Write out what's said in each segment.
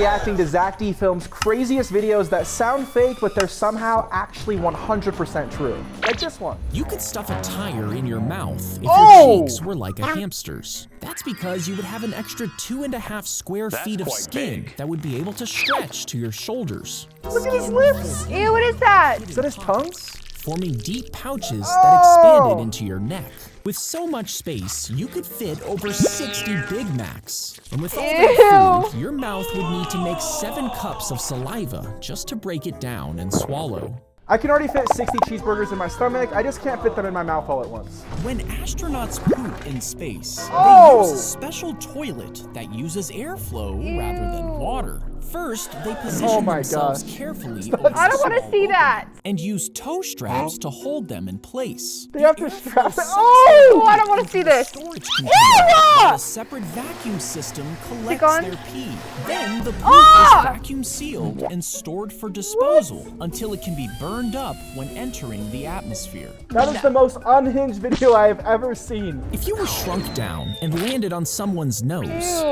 reacting to Zack D Films' craziest videos that sound fake, but they're somehow actually 100% true. Like this one. You could stuff a tire in your mouth if your cheeks were like a hamster's. That's because you would have an extra 2.5 square feet of skin that would be able to stretch to your shoulders. Look at his lips! Ew, what is that? Is that his tongues? Forming deep pouches that expanded into your neck. With so much space, you could fit over 60 Big Macs. And with all that food, your mouth would need to make 7 cups of saliva just to break it down and swallow. I can already fit 60 cheeseburgers in my stomach, I just can't fit them in my mouth all at once. When astronauts poop in space, they use a special toilet that uses airflow rather than water. First, they position themselves carefully over I don't want to see that. and use toe straps to hold them in place. They have to strap it. Oh, I don't want to see this. Storage container, a separate vacuum system collects their pee. Then the poop is vacuum sealed and stored for disposal until it can be burned up when entering the atmosphere. That is the most unhinged video I have ever seen. If you were shrunk down and landed on someone's nose,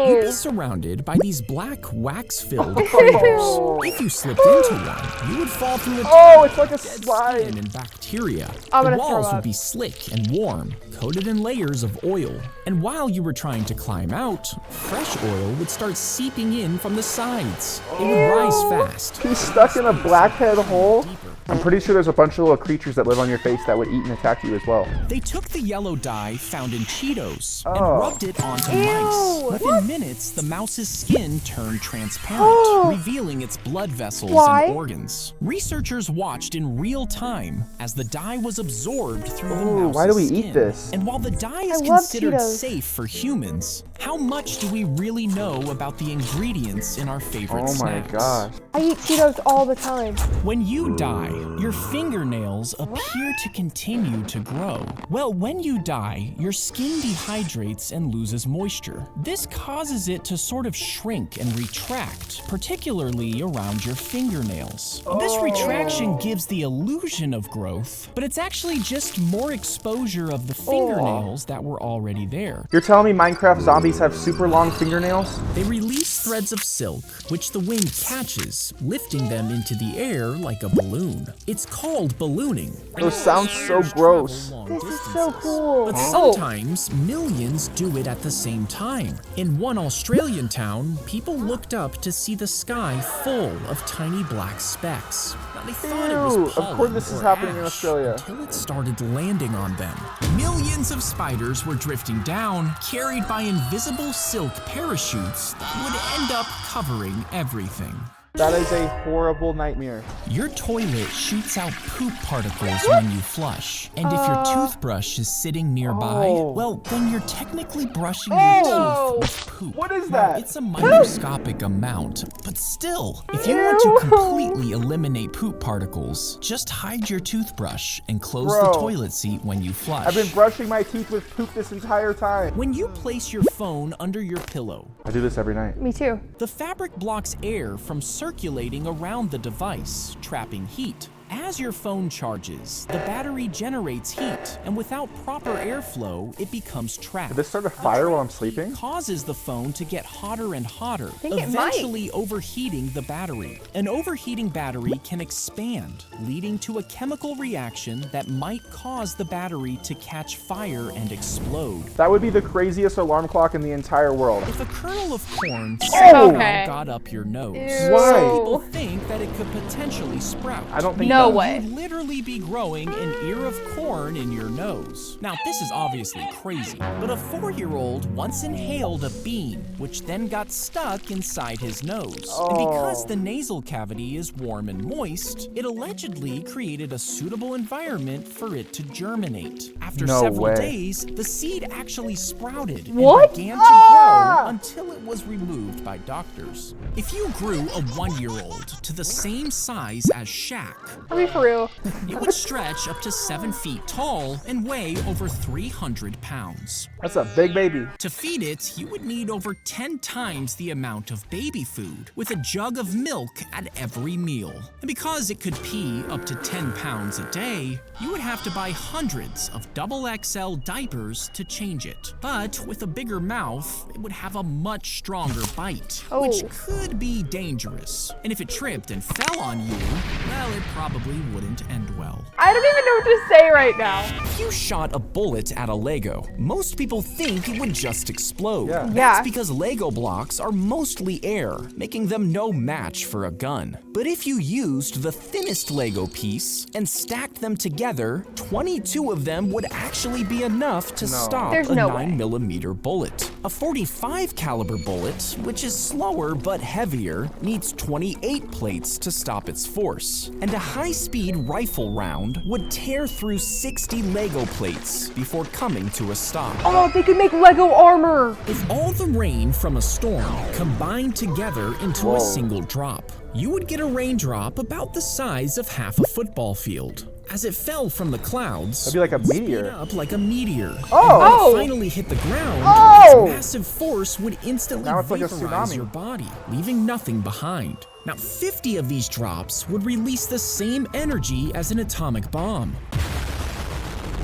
you'd be surrounded by these black wax-filled craters. If you slipped into one, you would fall through it's like a dead slide. skin and bacteria. I'm The gonna throw walls up. would be slick and warm, coated in layers of oil. And while you were trying to climb out, fresh oil would start seeping in from the sides. It would rise fast. He's stuck in a blackhead hole. I'm pretty sure there's a bunch of little creatures that live on your face that would eat and attack you as well. They took the yellow dye found in Cheetos and rubbed it onto mice. Within minutes, the mouse's skin turned transparent, revealing its blood vessels and organs. Researchers watched in real time as the dye was absorbed through the mouse's why do we skin. eat this? And while the dye is love considered Cheetos. safe for humans, how much do we really know about the ingredients in our favorite snacks? Oh my gosh. I eat Cheetos all the time. When you die, your fingernails appear to continue to grow. Well, when you die, your skin dehydrates and loses moisture. This causes it to sort of shrink and retract, particularly around your fingernails. This retraction gives the illusion of growth, but it's actually just more exposure of the fingernails that were already there. You're telling me Minecraft zombies have super long fingernails? They release threads of silk, which the wind catches, lifting them into the air like a balloon. It's called ballooning. Those sound so gross. This is so cool. But sometimes millions do it at the same time. In one Australian town, people looked up to see the sky full of tiny black specks. Now they thought it was Ew, of pollen course this is or happening in ash Australia. until it started landing on them. Millions of spiders were drifting down, carried by invisible silk parachutes that would end up covering everything. That is a horrible nightmare. Your toilet shoots out poop particles when you flush. And if your toothbrush is sitting nearby, well, then you're technically brushing your teeth with poop. What is Now, that? it's a microscopic amount, but still, if you want to completely eliminate poop particles, just hide your toothbrush and close the toilet seat when you flush. I've been brushing my teeth with poop this entire time. When you place your phone under your pillow, I do this every night. Me too. the fabric blocks air from circulating around the device, trapping heat. As your phone charges, the battery generates heat, and without proper airflow, it becomes trapped. Did this start a fire while I'm sleeping? Causes the phone to get hotter and hotter, it might. eventually overheating the battery. An overheating battery can expand, leading to a chemical reaction that might cause the battery to catch fire and explode. That would be the craziest alarm clock in the entire world. If a kernel of corn somehow Okay. got up your nose, Why? some people think that it could potentially sprout. I don't think No so. way. You'd literally be growing an ear of corn in your nose. Now, this is obviously crazy, but a 4-year-old once inhaled a beam, which then got stuck inside his nose. And because the nasal cavity is warm and moist, it allegedly created a suitable environment for it to germinate. After No several way. days, the seed actually sprouted What? and began to grow until it was removed by doctors. If you grew a 1-year-old to the same size as Shaq, Are we for real? It would stretch up to 7 feet tall and weigh over 300 pounds. That's a big baby. To feed it, you would need over 10 times the amount of baby food, with a jug of milk at every meal. And because it could pee up to 10 pounds a day, you would have to buy hundreds of XXL diapers to change it. But with a bigger mouth, it would have a much stronger bite, which could be dangerous. And if it tripped and fell on you, well, it probably wouldn't end well. I don't even know what to say right now. If you shot a bullet at a Lego, most people think it would just explode. Yeah. That's because Lego blocks are mostly air, making them no match for a gun. But if you used the thinnest Lego piece and stacked them together, 22 of them would actually be enough to stop There's a no way. 9mm bullet. A 45 caliber bullet, which is slower but heavier, needs 28 plates to stop its force. And a high-speed rifle round would tear through 60 Lego plates before coming to a stop. Oh, they could make Lego armor. If all the rain from a storm combined together into a single drop, you would get a raindrop about the size of half a football field. As it fell from the clouds, That'd be like a speed meteor. up like a meteor. Oh! And when it finally hit the ground, Oh! its massive force would instantly Now it's like a vaporize tsunami. your body, leaving nothing behind. Now, 50 of these drops would release the same energy as an atomic bomb.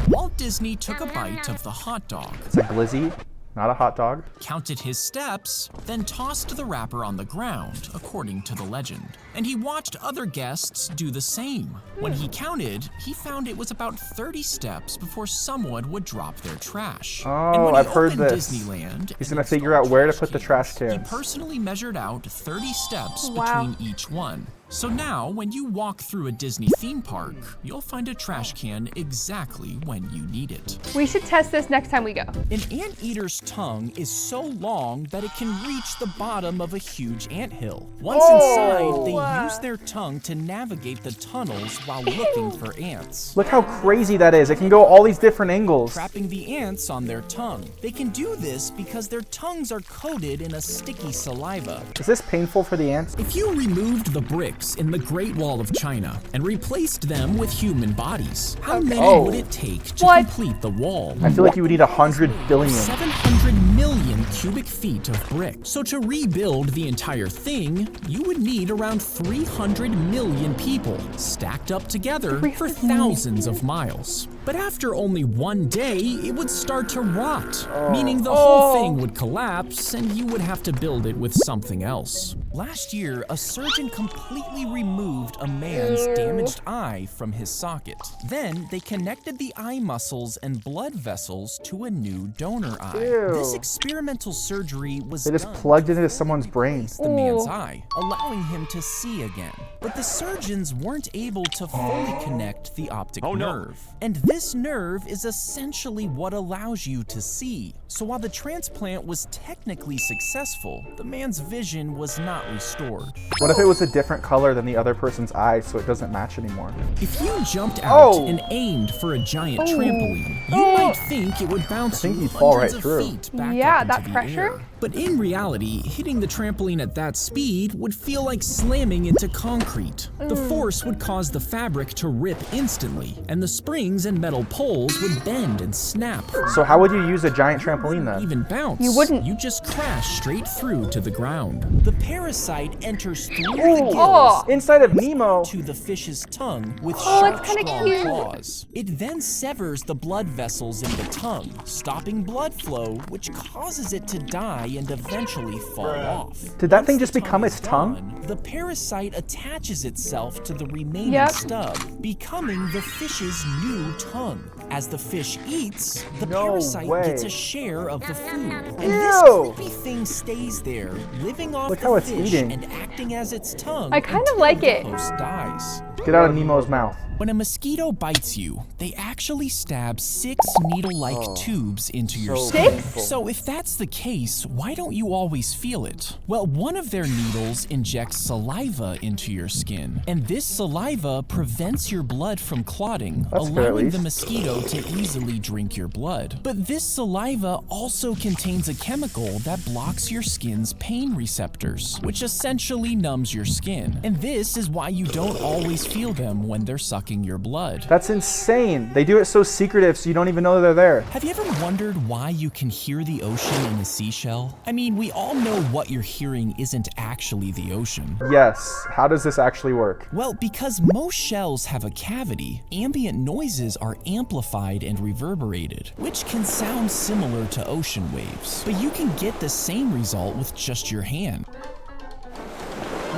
Walt Disney took a bite of the hot dog, It's a glizzy, not a hot dog. counted his steps, then tossed the wrapper on the ground, according to the legend. And he watched other guests do the same. When he counted, he found it was about 30 steps before someone would drop their trash. And Oh, when he I've heard opened this. Disneyland, He's and gonna figure out installed where to put the trash He cans. personally measured out 30 steps Wow. between each one. So now, when you walk through a Disney theme park, you'll find a trash can exactly when you need it. We should test this next time we go. An anteater's tongue is so long that it can reach the bottom of a huge anthill. Once inside, they use their tongue to navigate the tunnels while looking for ants. Look how crazy that is. It can go all these different angles. Trapping the ants on their tongue. They can do this because their tongues are coated in a sticky saliva. Is this painful for the ants? If you removed the bricks in the Great Wall of China and replaced them with human bodies, how many would it take to complete the wall? I feel like you would need 100 billion. 700 million cubic feet of brick. So to rebuild the entire thing, you would need around 300 million people stacked up together for thousands of miles. But after only one day, it would start to rot, meaning the whole thing would collapse and you would have to build it with something else. Last year, a surgeon completely removed a man's damaged eye from his socket. Then they connected the eye muscles and blood vessels to a new donor eye. Ew. This experimental surgery was They just done plugged it to into someone's brain. the man's eye, allowing him to see again. But the surgeons weren't able to fully connect the optic nerve. And this nerve is essentially what allows you to see. So while the transplant was technically successful, the man's vision was not restored. What if it was a different color than the other person's eyes so it doesn't match anymore? If you jumped out Oh. and aimed for a giant trampoline, you might think it would bounce think you you'd fall hundreds right of through. feet back Yeah, up into that the pressure? air. But in reality, hitting the trampoline at that speed would feel like slamming into concrete. The force would cause the fabric to rip instantly, and the springs and metal poles would bend and snap. So how would you use a giant trampoline then? Even bounce. You wouldn't. You just crash straight through to the ground. The parasite enters through the gills Oh. Inside of Nemo. to the fish's tongue with Oh, sharp, it's kinda strong cute. claws. It then severs the blood vessels in the tongue, stopping blood flow, which causes it to die and eventually fall off. Did that Once thing the just become is its tongue? gone, the parasite attaches itself to the remaining Yep. stub, becoming the fish's new tongue. As the fish eats, the No parasite way. gets a share of the food. And Ew. this creepy thing stays there, living off Look the how it's fish eating. and acting as its tongue I kind of until like the it. host dies. Get out of Nemo's mouth. When a mosquito bites you, they actually stab 6 needle-like tubes into your so skin. painful. So if that's the case, why don't you always feel it? Well, one of their needles injects saliva into your skin, and this saliva prevents your blood from clotting, That's fair, at allowing the least. mosquito to easily drink your blood. But this saliva also contains a chemical that blocks your skin's pain receptors, which essentially numbs your skin. And this is why you don't always feel them when they're sucking your blood. That's insane. They do it so secretive so you don't even know they're there. Have you ever wondered why you can hear the ocean in the seashell? I mean, we all know what you're hearing isn't actually the ocean. Yes. How does this actually work? Well, because most shells have a cavity, ambient noises are amplified and reverberated, which can sound similar to ocean waves. But you can get the same result with just your hand.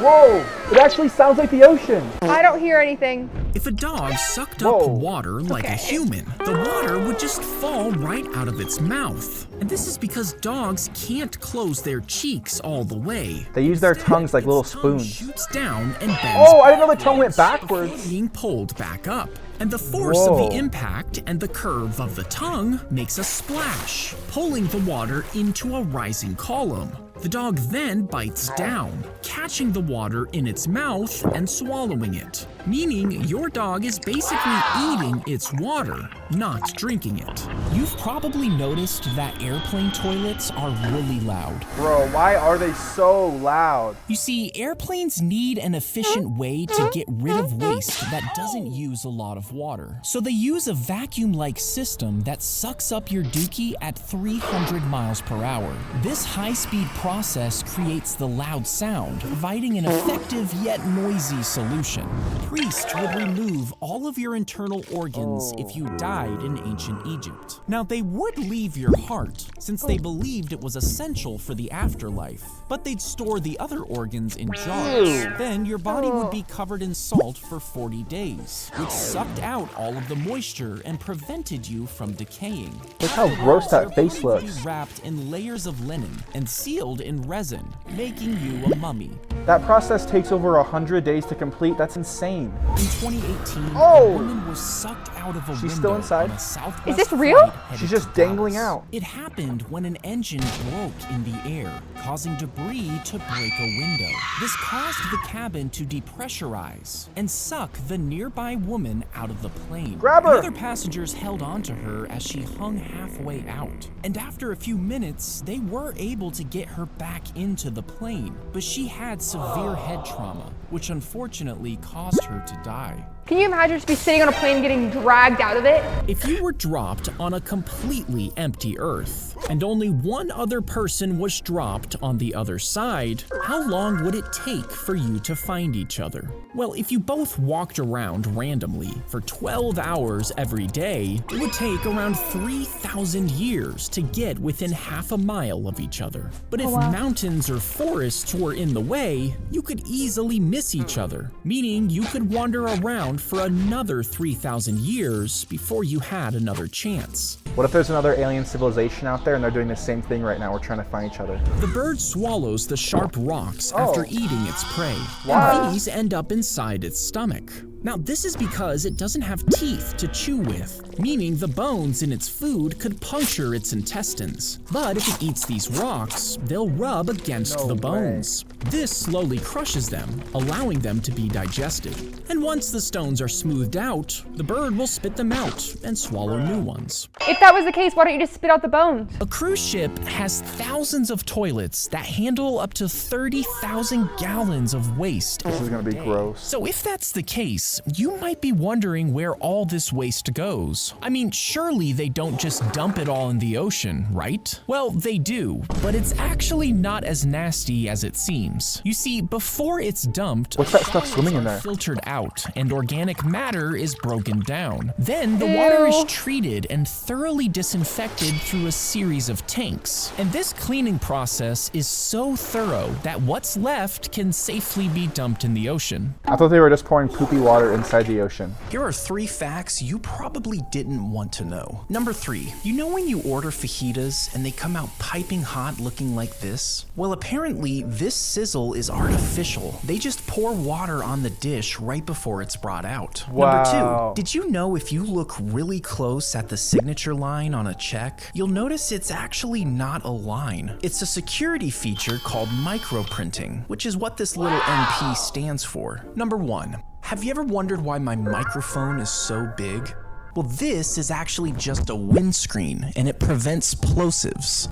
Whoa! It actually sounds like the ocean. I don't hear anything. If a dog sucked Whoa. up water like a human, the water would just fall right out of its mouth. And this is because dogs can't close their cheeks all the way. They use their tongues like little Its tongue spoons. shoots down and bends Oh, I didn't know the tongue went before backwards. being pulled back up. And the force Whoa. of the impact and the curve of the tongue makes a splash, pulling the water into a rising column. The dog then bites down, catching the water in its mouth and swallowing it, meaning your dog is basically eating its water, not drinking it. You've probably noticed that airplane toilets are really loud. Bro, why are they so loud? You see, airplanes need an efficient way to get rid of waste that doesn't use a lot of water. So they use a vacuum-like system that sucks up your dookie at 300 miles per hour. This high-speed process creates the loud sound, providing an effective yet noisy solution. Priests would remove all of your internal organs if you died in ancient Egypt. Now, they would leave your heart, since they believed it was essential for the afterlife, but they'd store the other organs in jars. Then your body would be covered in salt for 40 days, which sucked out all of the moisture and prevented you from decaying. Look how gross that face Your body would looks. be wrapped in layers of linen and sealed in resin, making you a mummy. That process takes over 100 days to complete. That's insane. In 2018, Oh! a woman was sucked out of a She's window still inside? on a Southwest Is this flight real? headed She's to just dangling Dallas. out. It happened when an engine broke in the air, causing debris to break a window. This caused the cabin to depressurize and suck the nearby woman out of the plane. Grab her! The other passengers held on to her as she hung halfway out. And after a few minutes, they were able to get her back into the plane, but she had severe head trauma, which unfortunately caused her to die. Can you imagine just be sitting on a plane getting dragged out of it? If you were dropped on a completely empty Earth, and only one other person was dropped on the other side, how long would it take for you to find each other? Well, if you both walked around randomly for 12 hours every day, it would take around 3,000 years to get within half a mile of each other. But if mountains or forests were in the way, you could easily miss each other, meaning you could wander around for another 3,000 years before you had another chance. What if there's another alien civilization out there and they're doing the same thing right now? We're trying to find each other. The bird swallows the sharp rocks after eating its prey, Why? and these end up inside its stomach. Now, this is because it doesn't have teeth to chew with, meaning the bones in its food could puncture its intestines. But if it eats these rocks, they'll rub against No the way. bones. This slowly crushes them, allowing them to be digested. And once the stones are smoothed out, the bird will spit them out and swallow new ones. If that was the case, why don't you just spit out the bones? A cruise ship has thousands of toilets that handle up to 30,000 gallons of waste. This is gonna be gross. So if that's the case, you might be wondering where all this waste goes. I mean, surely they don't just dump it all in the ocean, right? Well, they do, but it's actually not as nasty as it seems. You see, before it's dumped, What's that stuff swimming in there? filtered out and organic matter is broken down. Then the water is Ew. treated and thoroughly disinfected through a series of tanks. And this cleaning process is so thorough that what's left can safely be dumped in the ocean. I thought they were just pouring poopy water inside the ocean. Here are 3 facts you probably didn't want to know. Number 3, you know when you order fajitas and they come out piping hot looking like this? Well, apparently this sizzle is artificial. They just pour water on the dish right before it's brought out. Wow. Number 2, did you know if you look really close at the signature line on a check, you'll notice it's actually not a line. It's a security feature called microprinting, which is what this little MP stands for. Number 1, have you ever wondered why my microphone is so big? Well, this is actually just a windscreen, and it prevents plosives.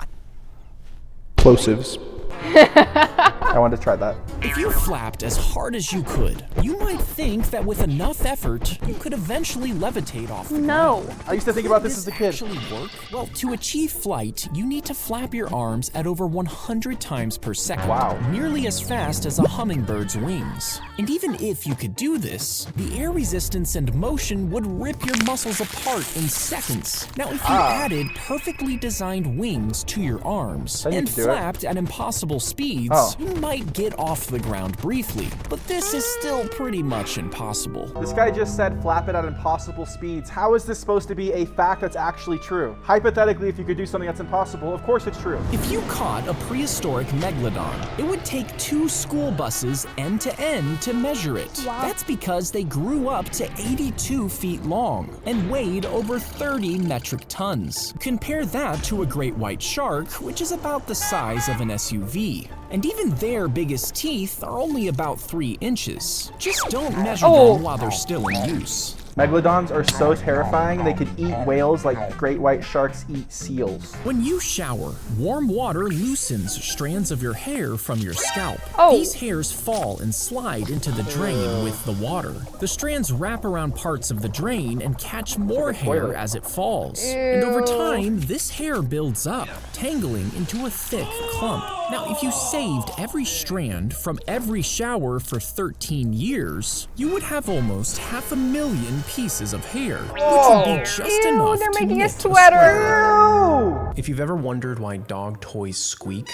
Plosives. I wanted to try that. If you flapped as hard as you could, you might think that with enough effort, you could eventually levitate off the ground. I used to think about this as a kid. Actually work? Well, to achieve flight, you need to flap your arms at over 100 times per second. Wow. Nearly as fast as a hummingbird's wings. And even if you could do this, the air resistance and motion would rip your muscles apart in seconds. Now, if you added perfectly designed wings to your arms Then you and could do it. flapped at impossible speeds, you might get off the ground briefly. But this is still pretty much impossible. This guy just said flap it at impossible speeds. How is this supposed to be a fact that's actually true? Hypothetically, if you could do something that's impossible, of course it's true. If you caught a prehistoric megalodon, it would take 2 school buses end to end to measure it. Wow. That's because they grew up to 82 feet long and weighed over 30 metric tons. Compare that to a great white shark, which is about the size of an SUV. And even their biggest teeth are only about 3 inches. Just don't measure them while they're still in use. Megalodons are so terrifying, they could eat whales like great white sharks eat seals. When you shower, warm water loosens strands of your hair from your scalp. These hairs fall and slide into the drain with the water. The strands wrap around parts of the drain and catch more hair as it falls. And over time, this hair builds up, tangling into a thick clump. Now, if you saved every strand from every shower for 13 years, you would have almost 500,000 pieces of hair, which would be just enough they're to making a knit sweater. If you've ever wondered why dog toys squeak,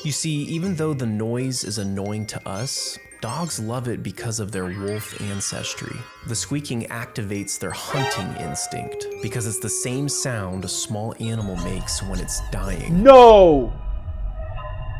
you see, even though the noise is annoying to us, dogs love it because of their wolf ancestry. The squeaking activates their hunting instinct because it's the same sound a small animal makes when it's dying. No!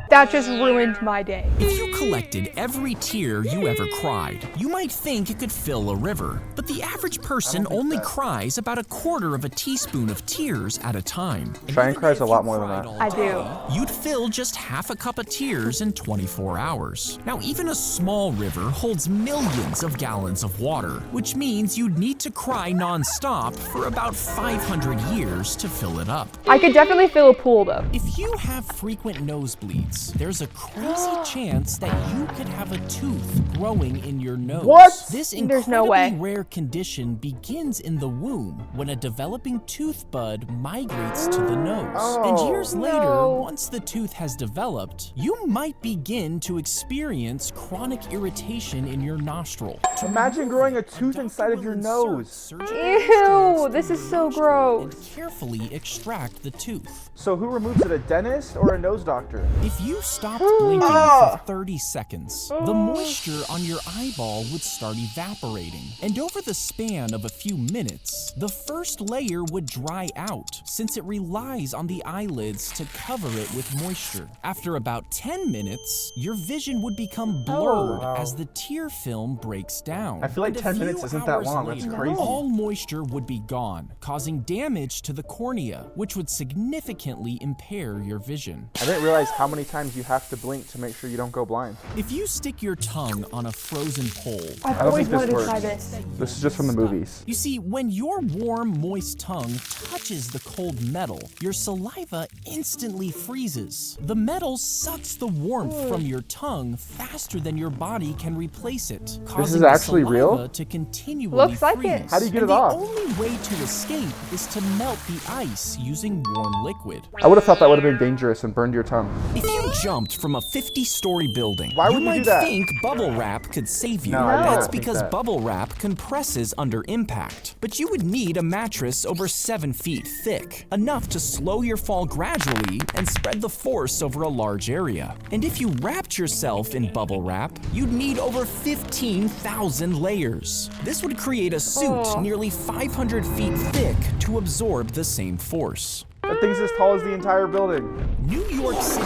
That just ruined my day. If you collected every tear you ever cried, you might think it could fill a river. But the average person only cries about 1/4 of a teaspoon of tears at a time. Cheyanne cries a lot more than that. I do. You'd fill just half a cup of tears in 24 hours. Now, even a small river holds millions of gallons of water, which means you'd need to cry non-stop for about 500 years to fill it up. I could definitely fill a pool though. If you have frequent nosebleeds, there's a crazy chance that you could have a tooth growing in your nose. What? This There's incredibly no way. rare condition begins in the womb when a developing tooth bud migrates to the nose. And years later, once the tooth has developed, you might begin to experience chronic irritation in your nostril. Imagine growing a tooth inside of your nose. Ew, this is so gross. And carefully extract the tooth. So who removes it, a dentist or a nose doctor? If you stopped blinking for 30 seconds, the moisture on your eyeball would start evaporating. And over the span of a few minutes, the first layer would dry out since it relies on the eyelids to cover it with moisture. After about 10 minutes, your vision would become blurred as the tear film breaks down. I feel like And a 10 few minutes isn't that hours long. That's later, crazy. all moisture would be gone, causing damage to the cornea, which would significantly impair your vision. I didn't realize how many times you have to blink to make sure you don't go blind. If you stick your tongue on a frozen pole, I've don't always think this wanted to works. try this. This is just from the movies. you see, when your warm, moist tongue touches the cold metal, your saliva instantly freezes. The metal sucks the warmth from your tongue faster than your body can replace it, causing the actually real? saliva to continually Looks like freeze. it. How do you get And it off? The only way to escape is to melt the ice using warm liquid. I would have thought that would have been dangerous and burned your tongue. If you jumped from a 50-story building, Why would you you might do that? think bubble wrap could save you. No, I didn't That's think because that. bubble wrap compresses under impact. But you would need a mattress over 7 feet thick, enough to slow your fall gradually and spread the force over a large area. And if you wrapped yourself in bubble wrap, you'd need over 15,000 layers. This would create a suit nearly 500 feet thick to absorb the same force. That thing's as tall as the entire building. New York City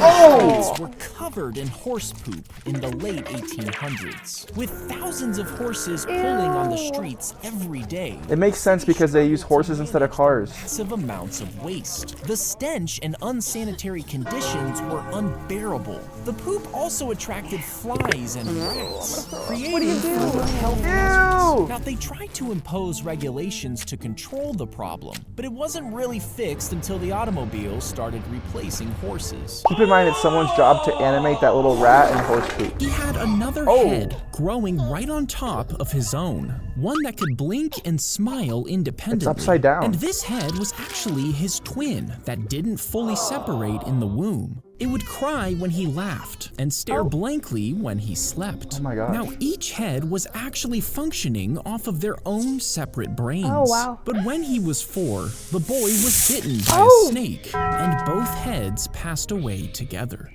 streets were covered in horse poop in the late 1800s, with thousands of horses pulling on the streets every day. It makes sense because they use horses instead of cars. Massive amounts of waste. The stench and unsanitary conditions were unbearable. The poop also attracted flies and rats, creating further health hazards. Now, they tried to impose regulations to control the problem, but it wasn't really fixed until the automobiles started replacing horses. Keep in mind it's someone's job to animate that little rat and horse poop. He had another head growing right on top of his own, one that could blink and smile independently. It's upside down. And this head was actually his twin that didn't fully separate in the womb. It would cry when he laughed and stare blankly when he slept. Oh my gosh. Now, each head was actually functioning off of their own separate brains. Oh, wow. But when he was 4, the boy was bitten by a snake, and both heads passed away together.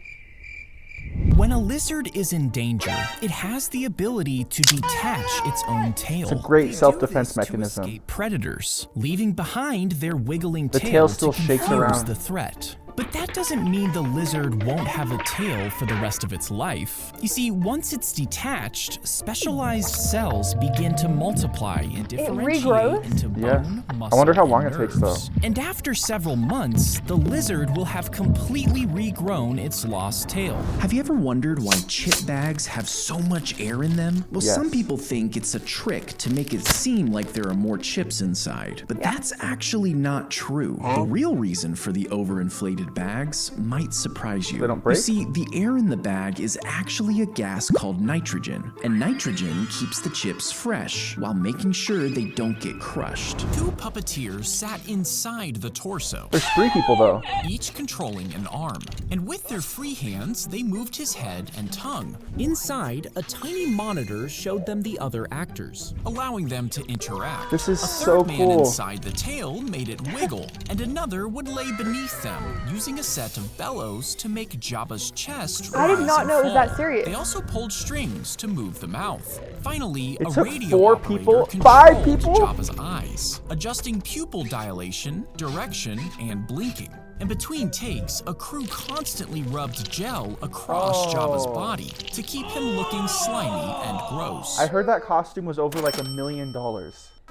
When a lizard is in danger, it has the ability to detach its own tail. It's a great They do self-defense this to mechanism. escape predators, leaving behind their wiggling The tail tail still to shakes confuse around. the threat. But that doesn't mean the lizard won't have a tail for the rest of its life. You see, once it's detached, specialized cells begin to multiply and differentiate regrows? into bone, I muscle, wonder how and long it takes, nerves. though. And after several months, the lizard will have completely regrown its lost tail. Have you ever wondered why chip bags have so much air in them? Well, Yes. some people think it's a trick to make it seem like there are more chips inside, but that's actually not true. The real reason for the overinflated bags might surprise you. They don't break? You see, the air in the bag is actually a gas called nitrogen, and nitrogen keeps the chips fresh while making sure they don't get crushed. 2 puppeteers sat inside the torso, There's 3 people though. each controlling an arm. And with their free hands, they moved his head and tongue. Inside, a tiny monitor showed them the other actors, allowing them to interact. This is a so third man cool. inside the tail made it wiggle, and another would lay beneath them, using a set of bellows to make Jabba's chest I did rise not and know it was that fall. serious. They also pulled strings to move the mouth. Finally, It a took radio 4 operator people? controlled 5 people? Jabba's eyes, adjusting pupil dilation, direction, and blinking. And between takes, a crew constantly rubbed gel across Jabba's body to keep him looking slimy and gross. I heard that costume was over like $1 million.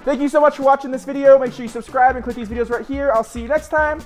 Thank you so much for watching this video. Make sure you subscribe and click these videos right here. I'll see you next time.